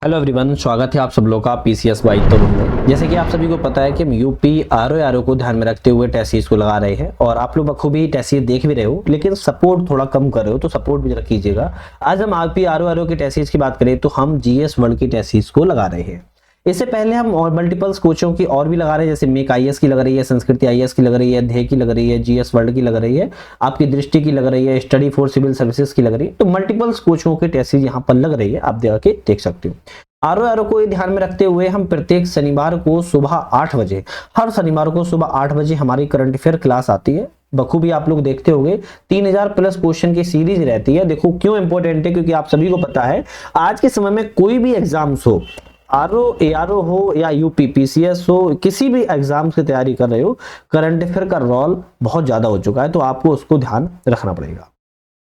Hello everyone, स्वागत है आप सब लोग का पीसीएस बाई तरुण में। जैसे कि आप सभी को पता है कि हम यूपी आरओ को ध्यान में रखते हुए टेस्ट सीरीज को लगा रहे हैं और आप लोग बखूबी टेस्ट सीरीज देख भी रहे हो, लेकिन सपोर्ट थोड़ा कम कर रहे हो, तो सपोर्ट भी जरा कीजिएगा। आज हम यूपी आरओ की टेस्ट सीरीज की बात करें तो हम जीएस वर्ल्ड की टेस्ट सीरीज को लगा रहे हैं। इससे पहले हम और मल्टीपल्स कोचों की और भी लगा रहे हैं, जैसे मेक आईएएस की लग रही है, संस्कृति आईएएस की लग रही है, ध्येय की लग रही है, जीएस वर्ल्ड की लग रही है, आपकी दृष्टि की लग रही है, स्टडी फॉर सिविल सर्विसेज की लग रही है। तो मल्टीपल्स कोचों की टेस्ट सीरीज यहाँ पर लग रही है, आप देख सकते हो। आरओ को ध्यान में रखते हुए हम प्रत्येक शनिवार को सुबह 8 बजे, हर शनिवार को सुबह 8 बजे हमारी करंट अफेयर क्लास आती है। बखूबी आप लोग देखते होंगे 3000 प्लस क्वेश्चन की सीरीज रहती है। देखो क्यों इंपॉर्टेंट है, क्योंकि आप सभी को पता है आज के समय में कोई भी एग्जाम्स हो, आरओ एआरओ हो या यूपी पीसीएस हो, किसी भी एग्जाम की तैयारी कर रहे हो, करंट अफेयर का रोल बहुत ज्यादा हो चुका है, तो आपको उसको ध्यान रखना पड़ेगा।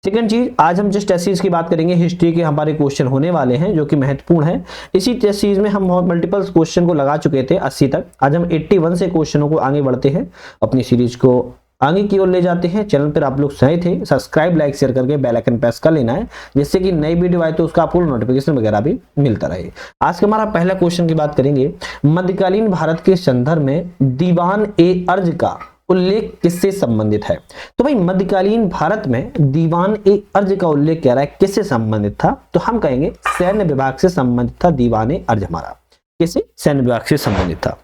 सेकंड चीज, आज हम जिस टेस्ट सीरीज की बात करेंगे, हिस्ट्री के हमारे क्वेश्चन होने वाले हैं जो कि महत्वपूर्ण है। इसी टेस्ट सीरीज में हम मल्टीपल क्वेश्चन को लगा चुके थे 80 तक। आज हम 81 से क्वेश्चनों को आगे बढ़ते हैं, अपनी सीरीज को आगे की ओर ले जाते हैं। चैनल पर आप लोग नए थे, सब्सक्राइब लाइक शेयर करके बेल आइकन प्रेस कर लेना है, जिससे कि नई वीडियो आए तो उसका आपको नोटिफिकेशन वगैरह भी मिलता रहे। आज का हमारा पहला क्वेश्चन की बात करेंगे, मध्यकालीन भारत के संदर्भ में दीवान ए अर्ज का उल्लेख किससे संबंधित है। तो भाई मध्यकालीन भारत में दीवान ए अर्ज का उल्लेख कह रहा है किससे संबंधित था, तो हम कहेंगे सैन्य विभाग से संबंधित था। दीवान ए अर्ज हमारा किससे, सैन्य विभाग से संबंधित था।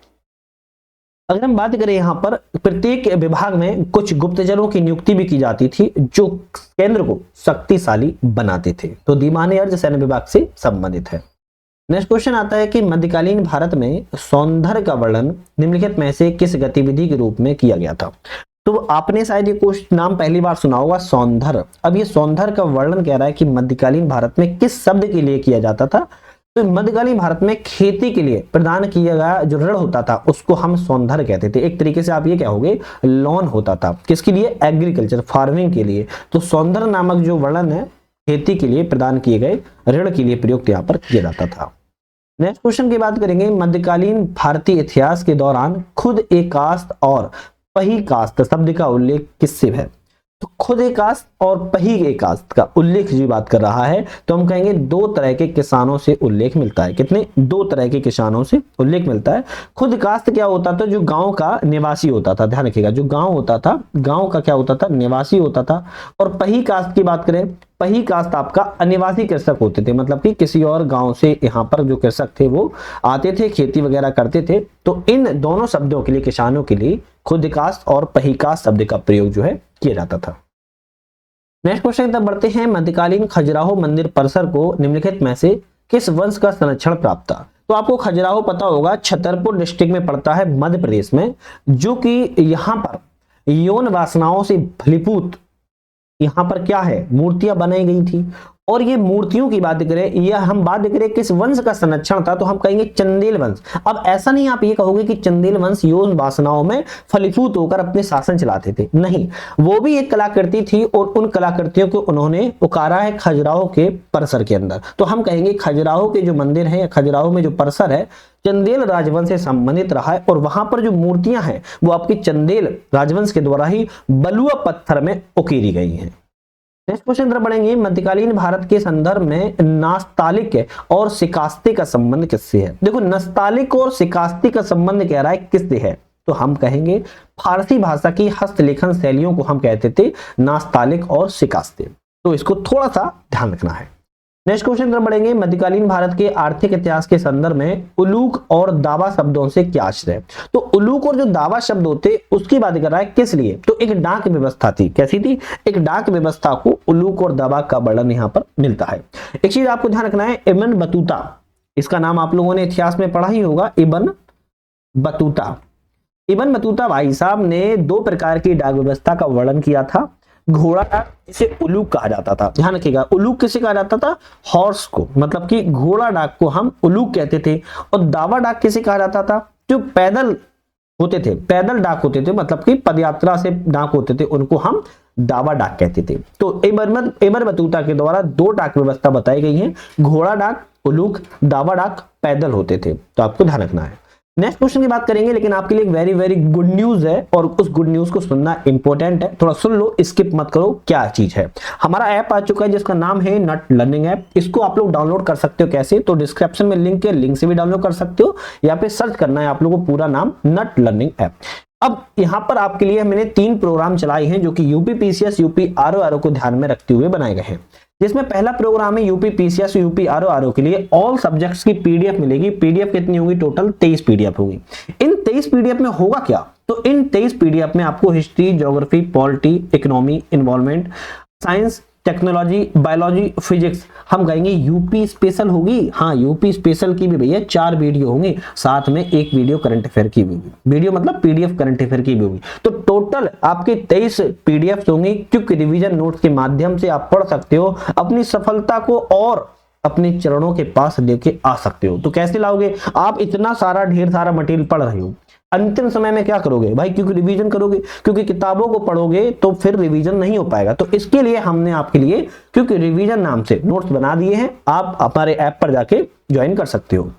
अगर हम बात करें यहाँ पर, प्रत्येक विभाग में कुछ गुप्तचरों की नियुक्ति भी की जाती थी जो केंद्र को शक्तिशाली बनाते थे, तो दीवान ए अर्ज सैन्य विभाग से संबंधित है। नेक्स्ट क्वेश्चन आता है कि मध्यकालीन भारत में सौंदर्य का वर्णन निम्नलिखित में से किस गतिविधि के रूप में किया गया था। तो आपने शायद ये क्वेश्चन नाम पहली बार सुना होगा, सौंदर्य। अब ये सौंदर्य का वर्णन कह रहा है कि मध्यकालीन भारत में किस शब्द के लिए किया जाता था। तो मध्यकालीन भारत में खेती के लिए प्रदान किया गया जो ऋण होता था उसको हम सौंदर्य कहते थे। एक तरीके से आप ये कहोगे लोन होता था, किसके लिए, एग्रीकल्चर फार्मिंग के लिए। तो सौंदर्य नामक जो वर्णन है खेती के लिए प्रदान किए गए ऋण के लिए प्रयुक्त यहाँ पर किया जाता था। नेक्स्ट क्वेश्चन की बात करेंगे, मध्यकालीन भारतीय इतिहास के दौरान खुद एकास्त और पही कास्त शब्द का उल्लेख किससे है। तो खुद एकास्त और पही एकास्त का उल्लेख जो बात कर रहा है, तो हम कहेंगे दो तरह के किसानों से उल्लेख मिलता है। कितने, दो तरह के किसानों से उल्लेख मिलता है। खुद कास्त क्या होता था, जो गांव का निवासी होता था, ध्यान रखिएगा, जो गांव होता था, गांव का क्या होता था, निवासी होता था। और पही कास्त की बात करें, पही कास्त आपका अनिवासी कृषक होते थे, मतलब कि किसी और गांव से यहाँ पर जो कृषक थे वो आते थे, खेती वगैरह करते थे। तो इन दोनों शब्दों के लिए, किसानों के लिए खुद कास्त और पही कास्त शब्द का प्रयोग जो है किया जाता था। नेक्स्ट क्वेश्चन की तरफ बढ़ते हैं, मध्यकालीन खजुराहो मंदिर परिसर को निम्नलिखित में से किस वंश का संरक्षण प्राप्त था। तो आपको खजुराहो पता होगा, छतरपुर डिस्ट्रिक्ट में पड़ता है मध्य प्रदेश में, जो कि यहाँ पर यौन वासनाओं से फलीभूत यहाँ पर क्या है, मूर्तियां बनाई गई थी। और ये मूर्तियों की बात करें या हम बात करें किस वंश का संरक्षण था, तो हम कहेंगे चंदेल वंश। अब ऐसा नहीं आप ये कहोगे कि चंदेल वंश यौन वासनाओं में फलीभूत होकर अपने शासन चलाते थे, नहीं, वो भी एक कलाकृति थी और उन कलाकृतियों को उन्होंने उकारा है खजुराहो के परिसर के अंदर। तो हम कहेंगे खजुराहो के जो मंदिर है या खजुराहो में जो परिसर है चंदेल राजवंश से संबंधित रहा है, और वहां पर जो मूर्तियां हैं वो आपकी चंदेल राजवंश के द्वारा ही बलुआ पत्थर में उकेरी गई हैं। नेक्स्ट क्वेश्चन तरफ बढ़ेंगे, मध्यकालीन भारत के संदर्भ में नास्तालिक और शिकास्ती का संबंध किससे है। देखो नस्तालिक और शिकास्ती का संबंध कह रहा है किससे है, तो हम कहेंगे फारसी भाषा की हस्तलेखन शैलियों को हम कहते थे नास्तालिक और शिकास्ती। तो इसको थोड़ा सा ध्यान रखना है। नेक्स्ट क्वेश्चन तरफ बढ़ेंगे, मध्यकालीन भारत के आर्थिक इतिहास के संदर्भ में उलूक और दावा शब्दों से क्या आश्रय है। तो उलूक और जो दावा शब्द होते उसकी बात कर रहा है, किस लिए, तो एक डाक व्यवस्था थी। कैसी थी, एक डाक व्यवस्था को उलूक और दावा का वर्णन यहाँ पर मिलता है। एक चीज आपको ध्यान रखना है, इब्न बतूता, इसका नाम आप लोगों ने इतिहास में पढ़ा ही होगा, इब्न बतूता। इब्न बतूता भाई साहब ने दो प्रकार की डाक व्यवस्था का वर्णन किया था। घोड़ा डाक, इसे उलूक कहा जाता था, ध्यान रखिएगा, उलूक किसे कहा जाता था, हॉर्स को, मतलब कि घोड़ा डाक को हम उलूक कहते थे। और दावा डाक किसे कहा जाता था, जो पैदल होते थे, पैदल डाक होते थे, मतलब कि पदयात्रा से डाक होते थे, उनको हम दावा डाक कहते थे। तो इब्न बतूता के द्वारा दो डाक व्यवस्था बताई गई है, घोड़ा डाक उलूक, दावा डाक पैदल होते थे, तो आपको ध्यान रखना है। नेक्स्ट क्वेश्चन की बात करेंगे, लेकिन आपके लिए एक वेरी वेरी गुड न्यूज है और उस गुड न्यूज को सुनना इंपॉर्टेंट है, थोड़ा सुन लो, स्किप मत करो। क्या चीज है? हमारा ऐप आ चुका है जिसका नाम है नट लर्निंग ऐप। इसको आप लोग डाउनलोड कर सकते हो। कैसे? तो डिस्क्रिप्शन में लिंक है, लिंक से भी डाउनलोड कर सकते हो, या पे सर्च करना है आप लोगों को पूरा नाम नट लर्निंग ऐप। अब यहां पर आपके लिए मैंने 3 प्रोग्राम चलाए हैं जो कि यूपी पीसीएस यूपी आरओ को ध्यान में रखते हुए बनाए गए हैं। जिसमें पहला प्रोग्राम है यूपी पीसीएस यूपी आरओ के लिए ऑल सब्जेक्ट्स की पीडीएफ मिलेगी। पीडीएफ कितनी होगी? टोटल 23 पीडीएफ होगी। इन 23 पीडीएफ में होगा क्या? तो इन 23 पीडीएफ में आपको history, geography, polity, economy, environment, science, technology, biology, physics, हम कहेंगे यूपी स्पेशल होगी। हाँ, यूपी स्पेशल की भी भैया 4 वीडियो होंगी, साथ में एक वीडियो करंट अफेयर की भी होगी। वीडियो मतलब पीडीएफ करंट अफेयर की भी होगी। तो टोटल आपके 23 पीडीएफ होंगी। क्योंकि रिवीजन नोट्स के माध्यम से आप पढ़ सकते हो, अपनी सफलता को और अपने चरणों के पास लेके आ सकते हो। तो कैसे लाओगे? आप इतना सारा ढेर सारा मटेरियल पढ़ रहे हो, अंतिम समय में क्या करोगे भाई? क्योंकि रिवीजन करोगे, क्योंकि किताबों को पढ़ोगे तो फिर रिवीजन नहीं हो पाएगा। तो इसके लिए हमने आपके लिए क्योंकि रिवीजन नाम से नोट्स बना दिए हैं, आप हमारे ऐप पर जाके ज्वाइन कर सकते हो।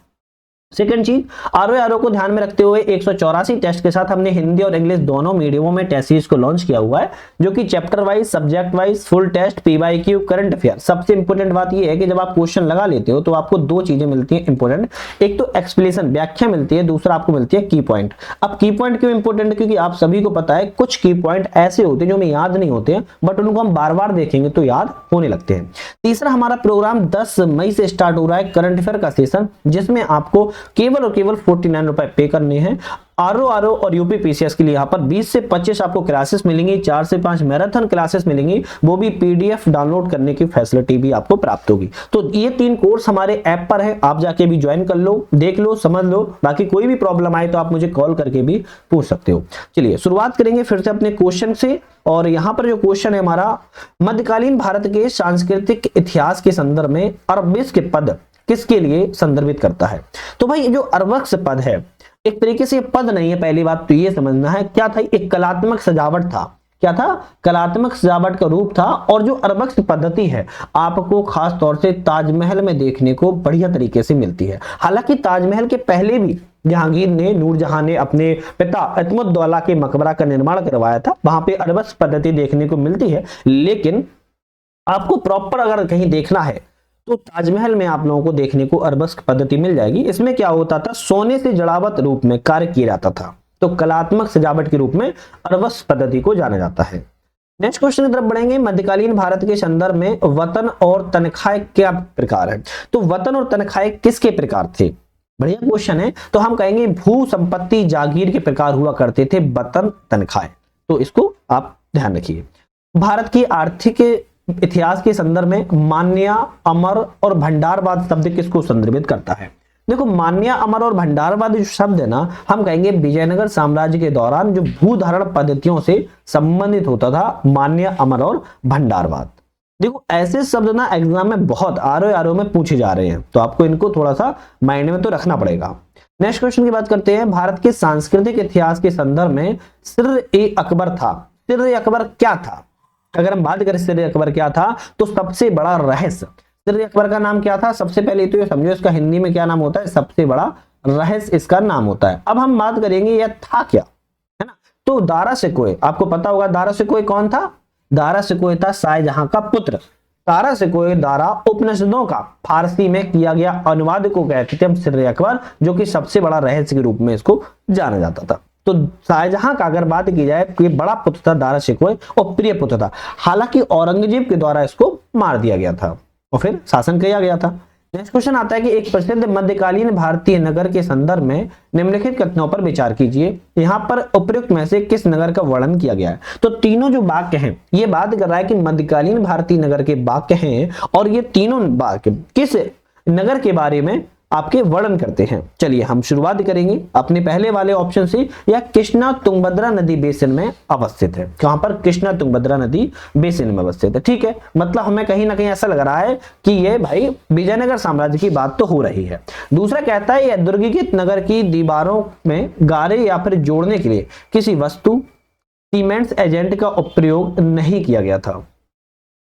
सेकंड चीज, आरओ को ध्यान में रखते हुए 184 टेस्ट के साथ हमने हिंदी और इंग्लिश दोनों मीडियमों में टेस्ट सीरीज को लॉन्च किया हुआ है, जो कि chapter wise, subject wise, full test, PYQ, current affair. सबसे इंपॉर्टेंट बात यह है कि जब आप क्वेश्चन लगा लेते हो तो आपको 2 चीजें मिलती हैं इंपॉर्टेंट। एक तो एक्सप्लेनेशन, व्याख्या मिलती है, दूसरा आपको मिलती है की पॉइंट। अब की पॉइंट क्यों इंपॉर्टेंट है? क्योंकि आप सभी को पता है कुछ की पॉइंट ऐसे होते हैं जो हमें याद नहीं होते हैं, बट उनको हम बार बार देखेंगे तो याद होने लगते हैं। तीसरा, हमारा प्रोग्राम 10 मई से स्टार्ट हो रहा है, करंट अफेयर का सेशन, जिसमें आपको केवल और केवल 49 रुपए पे करने हैं। आरओ और यूपी पीसीएस के लिए यहाँ पर 20 से 25 आपको क्लासेस मिलेंगी, 4 से 5 मैराथन क्लासेस मिलेंगी, वो भी पीडीएफ डाउनलोड करने की फैसिलिटी भी आपको प्राप्त होगी। तो ये 3 कोर्स हमारे ऐप पर है, आप जाके भी ज्वाइन कर लो, देख लो, समझ लो। बाकी कोई भी प्रॉब्लम आए तो आप मुझे कॉल करके भी पूछ सकते हो। चलिए शुरुआत करेंगे फिर से अपने क्वेश्चन से। और यहाँ पर जो क्वेश्चन है हमारा, मध्यकालीन भारत के सांस्कृतिक इतिहास के संदर्भ में अरबिस्क पद किसके लिए संदर्भित करता है? तो भाई जो अरबक्स पद है, एक तरीके से पद नहीं है, पहली बात तो ये समझना है। क्या था? एक कलात्मक सजावट था। क्या था? कलात्मक सजावट का रूप था। और जो अरबक्स पद्धति है आपको खास तौर से ताजमहल में देखने को बढ़िया तरीके से मिलती है। हालांकि ताजमहल के पहले भी जहांगीर ने, नूरजहां ने अपने पिता इत्मुद्दौला के मकबरा का निर्माण करवाया था, वहां पे अरबक्स पद्धति देखने को मिलती है। लेकिन आपको प्रॉपर अगर कहीं देखना है तो ताजमहल में आप लोगों को देखने को अरबस्क पद्धति मिल जाएगी। इसमें क्या होता था? सोने से जड़ावत रूप में कार्य किया जाता था। तो कलात्मक सजावट के रूप में अरबस्क पद्धति को जाना जाता है। नेक्स्ट क्वेश्चन की तरफ बढ़ेंगे। मध्यकालीन भारत के संदर्भ में वतन और तनख्वाह क्या प्रकार है? तो वतन और तनख्वाह किसके प्रकार थे? बढ़िया क्वेश्चन है। तो हम कहेंगे भू संपत्ति जागीर के प्रकार हुआ करते थे वतन तनख्वाह। तो इसको आप ध्यान रखिए। भारत की आर्थिक इतिहास के संदर्भ में मान्य, अमर और भंडारवाद शब्द किसको संदर्भित करता है? देखो, मान्य, अमर और भंडारवाद जो शब्द है ना, हम कहेंगे विजयनगर साम्राज्य के दौरान जो भूधारण पद्धतियों से संबंधित होता था, मान्य, अमर और भंडारवाद। देखो ऐसे शब्द ना एग्जाम में बहुत आरओ में पूछे जा रहे हैं, तो आपको इनको थोड़ा सा माइंड में तो रखना पड़ेगा। नेक्स्ट क्वेश्चन की बात करते हैं। भारत के सांस्कृतिक इतिहास के संदर्भ में सिर-ए-अकबर था। सिर-ए-अकबर क्या था? अगर हम बात करें सिर-ए-अकबर क्या था, तो सबसे बड़ा रहस्य। सिर-ए-अकबर का नाम क्या था? सबसे पहले तो ये समझो इसका हिंदी में क्या नाम होता है? सबसे बड़ा रहस्य इसका नाम होता है। अब हम बात करेंगे यह था क्या, है ना? तो दारा सिकोहे, आपको पता होगा दारा सिकोहे कौन था? दारा सिकोहे था शाहजहां का पुत्र। दारा सिकोहे द्वारा उपनिषदों का फारसी में किया गया अनुवाद को कहते थे हम सिर-ए-अकबर, जो कि सबसे बड़ा रहस्य के रूप में इसको जाना जाता था। तो शाहजहां का अगर बात की जाए तो ये बड़ा पुत्र था दारा सिकोहे और प्रिय पुत्र था। हालांकि औरंगजेब के द्वारा इसको मार दिया गया था और फिर शासन किया गया था। नेक्स्ट क्वेश्चन आता है कि एक प्रसिद्ध मध्यकालीन भारतीय नगर के संदर्भ में निम्नलिखित कथनों पर विचार कीजिए। यहाँ पर उपयुक्त में से किस नगर का वर्णन किया गया है? तो तीनों जो वाक्य हैं ये बात कर रहा है कि मध्यकालीन भारतीय नगर के वाक्य हैं और ये तीनों वाक्य किस नगर के बारे में आपके वर्णन करते हैं। चलिए हम शुरुआत करेंगे अपने पहले वाले ऑप्शन से। यह कृष्णा तुंगभद्रा नदी बेसिन में अवस्थित है। कहां पर? कृष्णा तुंगभद्रा नदी बेसिन में अवस्थित है। ठीक है, मतलब हमें कहीं ना कहीं ऐसा लग रहा है कि ये भाई विजयनगर साम्राज्य की बात तो हो रही है। दूसरा कहता है यह दुर्गीकृत नगर की दीवारों में गारे या फिर जोड़ने के लिए किसी वस्तु सीमेंट्स एजेंट का उपयोग नहीं किया गया था।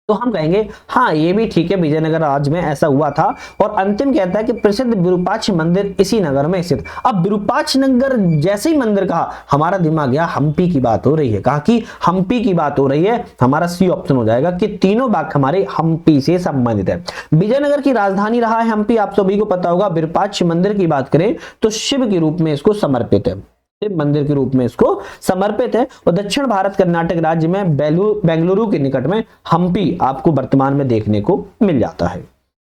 तो हम कहेंगे हाँ ये भी ठीक है, विजयनगर राज्य में ऐसा हुआ था। और अंतिम कहता है कि प्रसिद्ध विरूपाक्ष मंदिर इसी नगर में स्थित। अब विरूपाक्ष नगर जैसे ही मंदिर कहा, हमारा दिमाग गया हम्पी की बात हो रही है। कहा कि हम्पी की बात हो रही है, हमारा सी ऑप्शन हो जाएगा कि तीनों वाक्य हमारे हम्पी से संबंधित है। विजयनगर की राजधानी रहा है हम्पी, आप सभी को पता होगा। विरूपाक्ष मंदिर की बात करें तो शिव के रूप में इसको समर्पित है, मंदिर के रूप में इसको समर्पित है। और दक्षिण भारत कर्नाटक राज्य में बेंगलुरु के निकट में हम्पी आपको वर्तमान में देखने को मिल जाता है।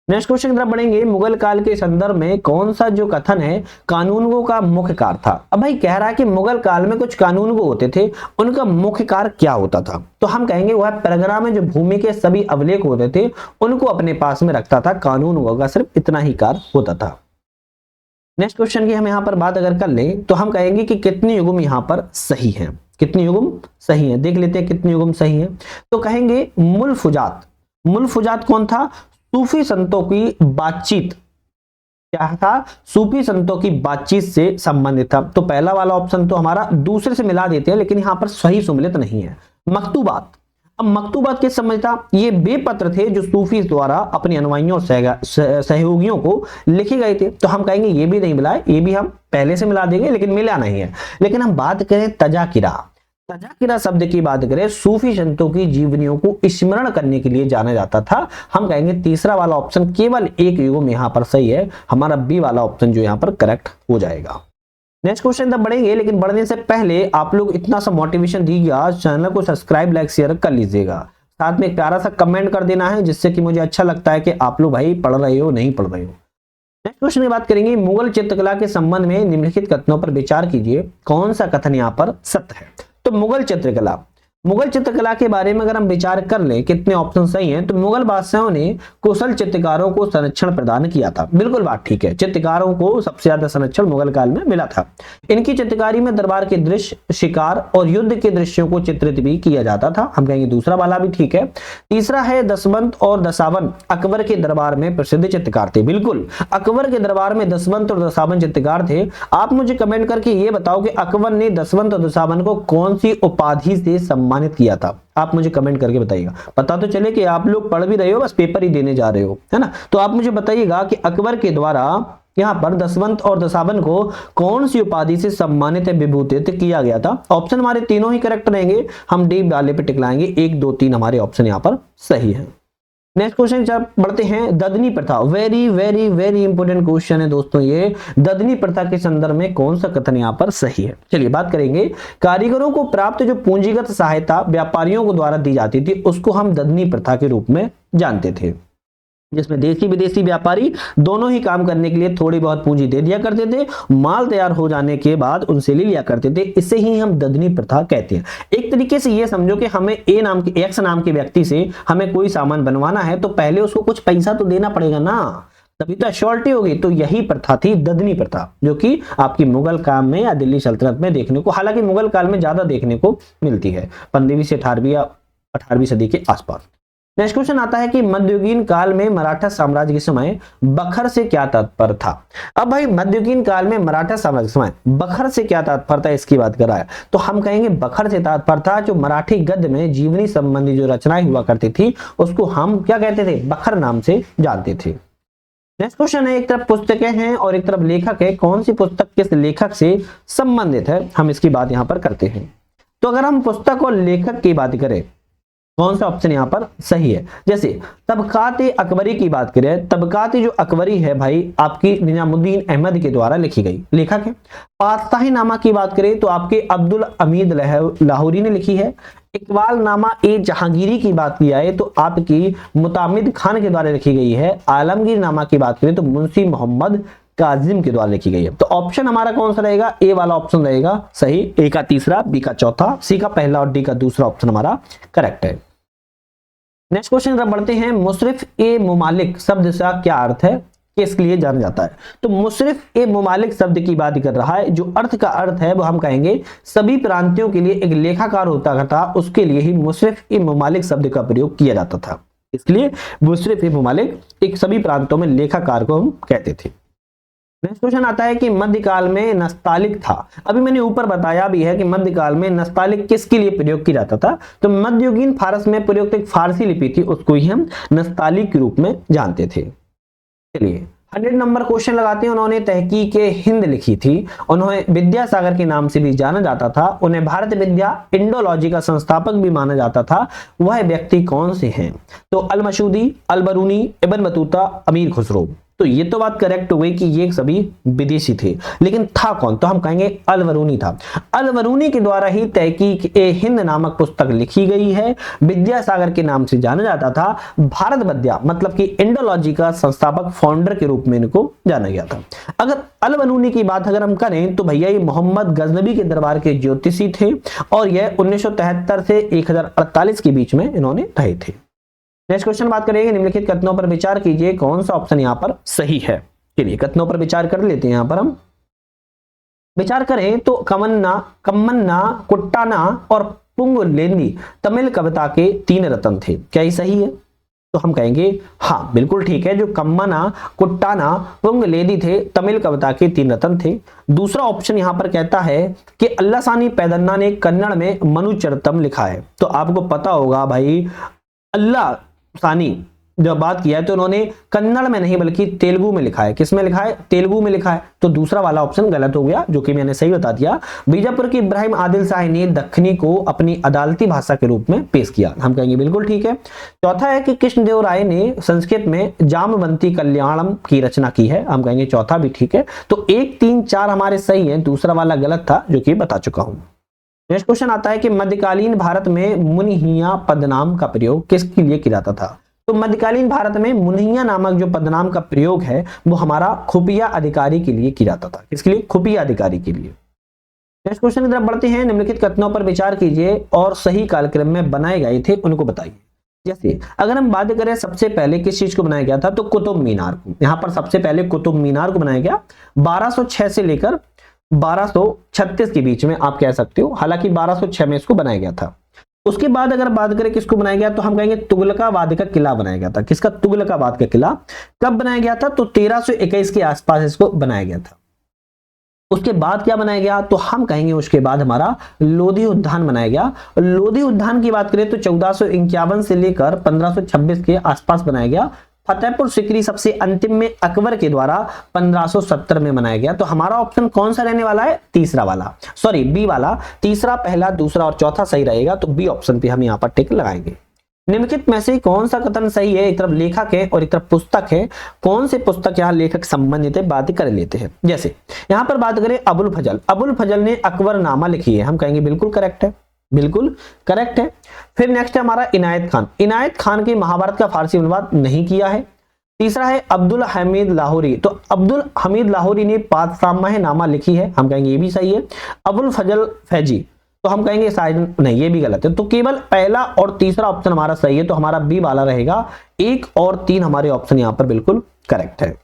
नेक्स्ट क्वेश्चन की तरफ बढ़ेंगे। मुगल काल के संदर्भ में कौन सा जो कथन है कानूनगो का मुख्य कार्य था। अब भाई कह रहा है कि मुगल काल में कुछ कानूनगो होते थे, उनका मुख्य कार्य क्या होता था। तो हम कहेंगे वह परगना में जो भूमि के सभी अभिलेख होते थे उनको अपने पास में रखता था। कानूनगो का सिर्फ इतना ही कार्य होता था। नेक्स्ट क्वेश्चन की हम यहाँ पर बात अगर कर लें तो हम कहेंगे कि कितनी युग्म यहाँ पर सही है, कितनी युग्म सही है। देख लेते हैं कितनी युग्म सही है। तो कहेंगे मुल्फुजात। मुल्फुजात कौन था? सूफी संतों की बातचीत, क्या था? सूफी संतों की बातचीत से संबंधित था। तो पहला वाला ऑप्शन तो हमारा दूसरे से मिला देते हैं, लेकिन यहाँ पर सही सुमिलित नहीं है। मकतूबात। अब मकतूबात किस समय था? ये वे पत्र थे जो सूफी द्वारा अपने अनुयायियों सहयोगियों को लिखे गए थे। तो हम कहेंगे ये भी नहीं मिला है, ये भी हम पहले से मिला देंगे, लेकिन मिला नहीं है। लेकिन हम बात करें तजाकिरा, तजाकिरा शब्द की बात करें, सूफी संतों की जीवनियों को स्मरण करने के लिए जाना जाता था। हम कहेंगे तीसरा वाला ऑप्शन केवल एक युग्म यहाँ पर सही है, हमारा बी वाला ऑप्शन जो यहाँ पर करेक्ट हो जाएगा। नेक्स्ट क्वेश्चन तब बढ़ेंगे, लेकिन बढ़ने से पहले आप लोग इतना सा मोटिवेशन दीजिएगा, चैनल को सब्सक्राइब लाइक शेयर कर लीजिएगा, साथ में एक प्यारा सा कमेंट कर देना है, जिससे कि मुझे अच्छा लगता है कि आप लोग भाई पढ़ रहे हो नहीं पढ़ रहे हो। नेक्स्ट क्वेश्चन की बात करेंगे। मुगल चित्रकला के संबंध में निम्नलिखित कथनों पर विचार कीजिए, कौन सा कथन यहाँ पर सत्य है। तो मुगल चित्रकला, मुगल चित्रकला के बारे में अगर हम विचार कर लें कितने ऑप्शन सही हैं, तो मुगल बादशाहों ने कुशल चित्रकारों को संरक्षण प्रदान किया था। बिल्कुल बात ठीक है, चित्रकारों को सबसे ज्यादा संरक्षण मुगल काल में मिला था। इनकी चित्रकारी में दरबार के दृश्य, शिकार और युद्ध के दृश्यों को चित्रित भी किया जाता था। हम कहेंगे दूसरा वाला भी ठीक है। तीसरा है दसवंत और दशावन अकबर के दरबार में प्रसिद्ध चित्रकार थे। बिल्कुल, अकबर के दरबार में दसवंत और दशावन चित्रकार थे। आप मुझे कमेंट करके ये बताओ कि अकबर ने दसवंत और दशावन को कौन सी उपाधि से सम्मानित किया था। आप मुझे कमेंट करके बताइएगा, पता तो चले कि आप लोग पढ़ भी रहे हो, बस पेपर ही देने जा रहे हो, है ना। तो आप मुझे बताइएगा कि अकबर के द्वारा यहाँ पर दसवंत और दशावन को कौन सी उपाधि से सम्मानित है, विभूषित किया गया था। ऑप्शन हमारे तीनों ही करेक्ट रहेंगे, हम डी वाले पे टिक लाएंगे। 1 2 3 हमारे ऑप्शन यहाँ पर सही है। नेक्स्ट क्वेश्चन जब बढ़ते हैं, ददनी प्रथा। Very very very important question है दोस्तों ये। ददनी प्रथा के संदर्भ में कौन सा कथन यहाँ पर सही है। चलिए बात करेंगे। कारीगरों को प्राप्त जो पूंजीगत सहायता व्यापारियों को द्वारा दी जाती थी उसको हम ददनी प्रथा के रूप में जानते थे, जिसमें देशी विदेशी व्यापारी दोनों ही काम करने के लिए थोड़ी बहुत पूंजी दे दिया करते थे, माल तैयार हो जाने के बाद उनसे ले लिया करते थे। इसे ही हम ददनी प्रथा कहते हैं। एक तरीके से ये समझो कि हमें एक्स नाम के व्यक्ति से हमें कोई सामान बनवाना है तो पहले उसको कुछ पैसा तो देना पड़ेगा ना, तभी तो एश्योरिटी होगी। तो यही प्रथा थी ददनी प्रथा, जो कि आपकी मुगल काल में या दिल्ली सल्तनत में देखने को, हालांकि मुगल काल में ज्यादा देखने को मिलती है, 15वीं से 18वीं या 18वीं सदी के आसपास। नेक्स्ट क्वेश्चन आता है कि मध्ययुगीन काल में मराठा साम्राज्य के समय बखर से क्या तात्पर्य था। अब भाई मध्ययुगीन काल में मराठा साम्राज्य के समय बखर से क्या तात्पर्य था, इसकी बात कर रहा है। तो हम कहेंगे बखर से तात्पर्य था जो मराठी गद्य में जीवनी संबंधी जो रचनाएं हुआ करती थी उसको हम क्या कहते थे, बखर नाम से जानते थे। नेक्स्ट क्वेश्चन है, एक तरफ पुस्तकें हैं और एक तरफ लेखक है, कौन सी पुस्तक किस लेखक से संबंधित है, हम इसकी बात यहाँ पर करते हैं। तो अगर हम पुस्तक और लेखक की बात करें कौन सा ऑप्शन यहाँ पर सही है। जैसे तबकात अकबरी की बात करें, तबकात जो अकबरी है भाई आपकी निजामुद्दीन अहमद के द्वारा लिखी गई, लेखक है। पातशाही नामा की बात करें तो आपके अब्दुल हमीद लाहौरी ने लिखी है। इकबाल नामा ए जहांगीरी की बात की जाए तो आपकी मुतामिद खान के द्वारा लिखी गई है। आलमगीर नामा की बात करें तो मुंशी मोहम्मद काजिम के द्वारा लिखी गई है। तो ऑप्शन हमारा कौन सा रहेगा, ए वाला ऑप्शन रहेगा सही। ए का तीसरा, बी का चौथा, सी का पहला और डी का दूसरा ऑप्शन हमारा करेक्ट है। नेक्स्ट क्वेश्चन तरफ बढ़ते हैं। मुशरिफ ए मुमालिक शब्द का क्या अर्थ है, किसके लिए जाना जाता है। तो मुशरिफ ए मुमालिक शब्द की बात कर रहा है, जो अर्थ का अर्थ है वो हम कहेंगे सभी प्रांतियों के लिए एक लेखाकार होता था, उसके लिए ही मुशरिफ ए मुमालिक शब्द का प्रयोग किया जाता था। इसलिए मुशरिफ ए मुमालिक एक सभी प्रांतों में लेखाकार को हम कहते थे। नेक्स्ट क्वेश्चन आता है कि मध्यकाल में नस्तालिक था। अभी मैंने ऊपर बताया भी है कि मध्यकाल में नस्तालिक किसके लिए प्रयोग किया जाता था, तो मध्ययुगीन फारस में प्रयुक्त एक फारसी लिपि थी, उसको ही हम नस्तालिक के रूप में जानते थे। चलिए 100 नंबर क्वेश्चन लगाते हैं। उन्होंने तहकीक हिंद लिखी थी, उन्हें विद्यासागर के नाम से भी जाना जाता था, उन्हें भारत विद्या इंडोलॉजी का संस्थापक भी माना जाता था। वह व्यक्ति कौन से हैं, तो अल मसूदी, अल बरूनी, इब्न बतूता, अमीर खुसरो। तो ये तो बात करेक्ट हो गई कि ये सभी विदेशी थे, लेकिन था कौन, तो हम कहेंगे अल बरूनी था। अल बरूनी के द्वारा ही तहकीक ए हिंद नामक पुस्तक लिखी गई है। विद्यासागर के नाम से जाना जाता था। भारत विद्या मतलब कि इंडोलॉजी का संस्थापक फाउंडर के रूप में इनको जाना गया था। अगर अल बरूनी की बात अगर हम करें तो भैया ये मोहम्मद गजनबी के दरबार के ज्योतिषी थे और यह 1973 से 1048 के बीच में इन्होंने रहे थे। नेक्स्ट क्वेश्चन बात करेंगे, निम्नलिखित कथनों पर विचार कीजिए, कौन सा ऑप्शन यहाँ पर सही है। चलिए कथनों पर विचार कर लेते हैं। यहाँ पर हम विचार करें तो कमन्ना, कम्मन्ना, कुट्टाना और पुंगलेंदी तमिल कविता के 3 रत्न थे। क्या ये सही है, तो हम कहेंगे हाँ बिल्कुल ठीक है। जो कम्मना, कुट्टाना, पुंगलेदी थे तमिल कविता के 3 रत्न थे। दूसरा ऑप्शन यहाँ पर कहता है कि अल्लासानी पैदन्ना ने कन्नड़ में मनुचरितम लिखा है। तो आपको पता होगा भाई अल्लाह सानी जब बात किया है तो उन्होंने कन्नड़ में नहीं बल्कि तेलुगु में लिखा है। किस में लिखा है, तेलुगु में लिखा है। तो दूसरा वाला ऑप्शन गलत हो गया, जो कि मैंने सही बता दिया। बीजापुर के इब्राहिम आदिल शाही ने दक्खनी को अपनी अदालती भाषा के रूप में पेश किया। हम कहेंगे बिल्कुल ठीक है। चौथा है कि कृष्णदेव राय ने संस्कृत में जामवंती कल्याणम की रचना की है। हम कहेंगे चौथा भी ठीक है। तो 1, 3, 4 हमारे सही है, दूसरा वाला गलत था जो कि बता चुका हूं। नेक्स्ट क्वेश्चन आता है कि मध्यकालीन भारत में मुनिहिया पदनाम का प्रयोग किसके लिए किया जाता था। तो मध्यकालीन भारत में मुनिहिया नामक जो पदनाम का प्रयोग है वो हमारा खुफिया अधिकारी के लिए किया जाता था। किसके लिए, खुफिया अधिकारी के लिए। नेक्स्ट क्वेश्चन की तरफ बढ़ते हैं। निम्नलिखित कथनों पर विचार कीजिए और सही कालक्रम में बनाए गए थे उनको बताइए। जैसे अगर हम बात करें सबसे पहले किस चीज को बनाया गया था, तो कुतुब मीनार को। यहाँ पर सबसे पहले कुतुब मीनार को बनाया गया 1206 से लेकर 1236 के बीच में आप कह सकते हो। हालांकि 1206 में इसको बनाया गया था। उसके बाद अगर बात करें किसको बनाया गया, तो हम कहेंगे तुगलकाबाद का किला बनाया गया था। किसका, तुगलकाबाद का किला। कब बनाया गया था, तो 1321 के आसपास इसको बनाया गया था। उसके बाद क्या बनाया गया, तो हम कहेंगे उसके बाद हमारा लोधी उद्यान बनाया गया। लोधी उद्यान की बात करें तो 1451 से लेकर 1526 के आसपास बनाया गया। फतेहपुर सीकरी सबसे अंतिम में अकबर के द्वारा 1570 में बनाया गया। तो हमारा ऑप्शन कौन सा रहने वाला है, तीसरा वाला, सॉरी बी वाला। तीसरा, पहला, दूसरा और चौथा सही रहेगा, तो बी ऑप्शन पे हम यहाँ पर टिक लगाएंगे। निम्नलिखित में से कौन सा कथन सही है, एक तरफ लेखक है और एक तरफ पुस्तक है। कौन से पुस्तक यहाँ लेखक संबंधित है, बात कर लेते हैं। जैसे यहाँ पर बात करें अबुल फजल, अबुल फजल ने अकबरनामा लिखी है। हम कहेंगे बिल्कुल करेक्ट है, बिल्कुल करेक्ट है। फिर नेक्स्ट है हमारा इनायत खान, इनायत खान के महाभारत का फारसी अनुवाद नहीं किया है। तीसरा है अब्दुल हमीद लाहौरी, तो अब्दुल हमीद लाहौरी ने पातशाह नामा लिखी है। हम कहेंगे ये भी सही है। अबुल फजल फैजी, तो हम कहेंगे शायद नहीं, ये भी गलत है। तो केवल पहला और तीसरा ऑप्शन हमारा सही है, तो हमारा बी वाला रहेगा। 1 और 3 हमारे ऑप्शन यहाँ पर बिल्कुल करेक्ट है।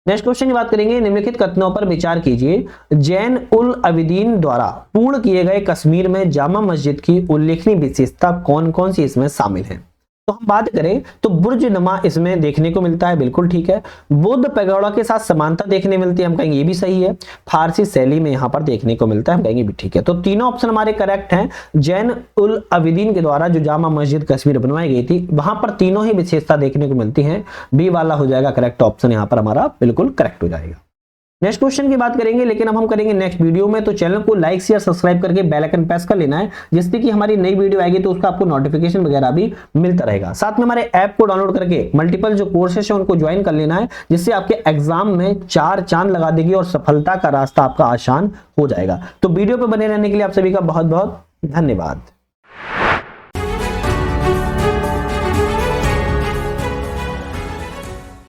नेक्स्ट क्वेश्चन की बात करेंगे, निम्नलिखित कथनों पर विचार कीजिए। जैन उल अबिदीन द्वारा पूर्ण किए गए कश्मीर में जामा मस्जिद की उल्लेखनीय विशेषता कौन कौन सी इसमें शामिल है। तो हम बात करें तो बुर्ज नमा इसमें देखने को मिलता है, बिल्कुल ठीक है। बुद्ध पैगोडा के साथ समानता देखने मिलती है, हम कहेंगे ये भी सही है। फारसी शैली में यहाँ पर देखने को मिलता है, हम कहेंगे भी ठीक है। तो तीनों ऑप्शन हमारे करेक्ट हैं। जैन उल अबिदीन के द्वारा जो जामा मस्जिद कश्मीर बनवाई गई थी वहां पर तीनों ही विशेषता देखने को मिलती है। बी वाला हो जाएगा करेक्ट ऑप्शन, यहाँ पर हमारा बिल्कुल करेक्ट हो जाएगा। नेक्स्ट क्वेश्चन की बात करेंगे, लेकिन अब हम करेंगे नेक्स्ट वीडियो में। तो चैनल को लाइक शेयर सब्सक्राइब करके बेल आइकन प्रेस कर लेना है, जिससे कि हमारी नई वीडियो आएगी तो उसका आपको नोटिफिकेशन वगैरह भी मिलता रहेगा। साथ में हमारे ऐप को डाउनलोड करके मल्टीपल जो कोर्सेस है उनको ज्वाइन कर लेना है, जिससे आपके एग्जाम में 4 चांद लगा देगी और सफलता का रास्ता आपका आसान हो जाएगा। तो वीडियो पर बने रहने के लिए आप सभी का बहुत बहुत धन्यवाद।